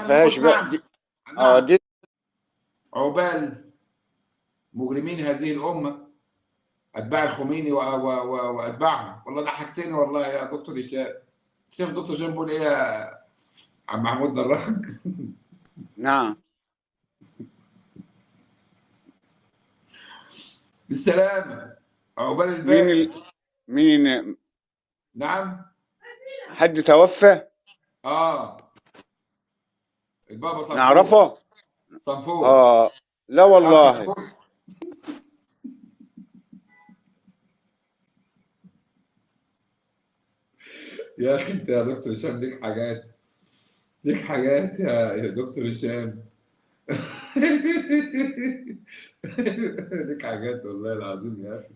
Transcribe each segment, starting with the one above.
فيهاش نقول بقى نعم. دي. نعم. دي. عقبال مجرمين هذه الامه، اتباع الخميني واتباعهم. والله ضحكتني والله يا دكتور هشام. شوف دكتور هشام بيقول ايه يا عم محمود دراج. نعم. بالسلامه، عقبال مين الباقي. مين؟ نعم. حد توفى؟ اه، البابا صنفور. نعرفه؟ صنفور. لا تعرف والله. صنفور؟ يا اخي انت يا دكتور هشام ليك حاجات، ليك حاجات يا دكتور هشام. ليك حاجات والله العظيم يا اخي.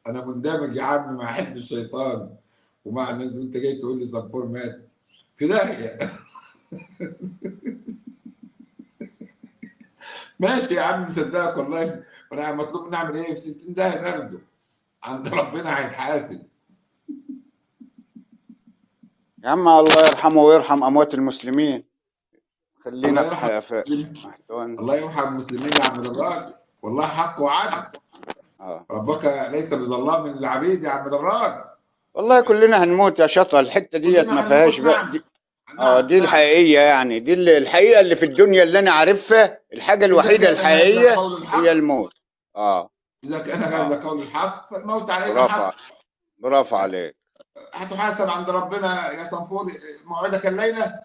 انا مندمج يا عم مع حزب الشيطان ومع الناس دي، انت جاي تقول لي صنفور مات في داهيه. ماشي يا عم مصدقك والله. انا مطلوب نعمل ايه في 60 داهيه؟ ناخده عند ربنا هيتحاسب. يا عم الله يرحمه ويرحم اموات المسلمين. خلينا الله في يرحم المسلمين. محتوى. الله يرحم المسلمين يا عم دراج. والله حق وعدل. اه ربك ليس بظلام للعبيد يا عم دراج. والله كلنا هنموت يا شطر، الحتة ديت ما كلنا فيهاش هنموت. بقى نعم. دي. نعم دي نعم. الحقيقية، يعني دي الحقيقة اللي في الدنيا اللي انا عارفها، الحاجة اذا الوحيدة كان هذا الحقيقية قول هي الحق، الموت. اه اذا كان اه هذا قول الحق فالموت علينا برافو، حق. برافو عليك. هتحاسب عند ربنا يا صنفور. موعدك الليله.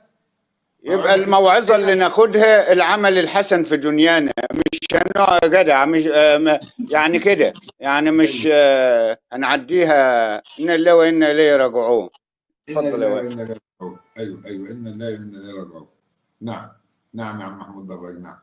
يبقى موعدك الموعظة اللي الليله. ناخدها العمل الحسن في دنيانا، مش هنوع جدع، مش يعني كده، يعني مش ايوه. هنعديها إن الله وإنا إليه راجعون. انا اتفضل يا لله واد. وانا اليه راجعون. ايوه ايوه، انا لله وانا اليه راجعون. نعم. نعم يا عم محمود دراج. نعم.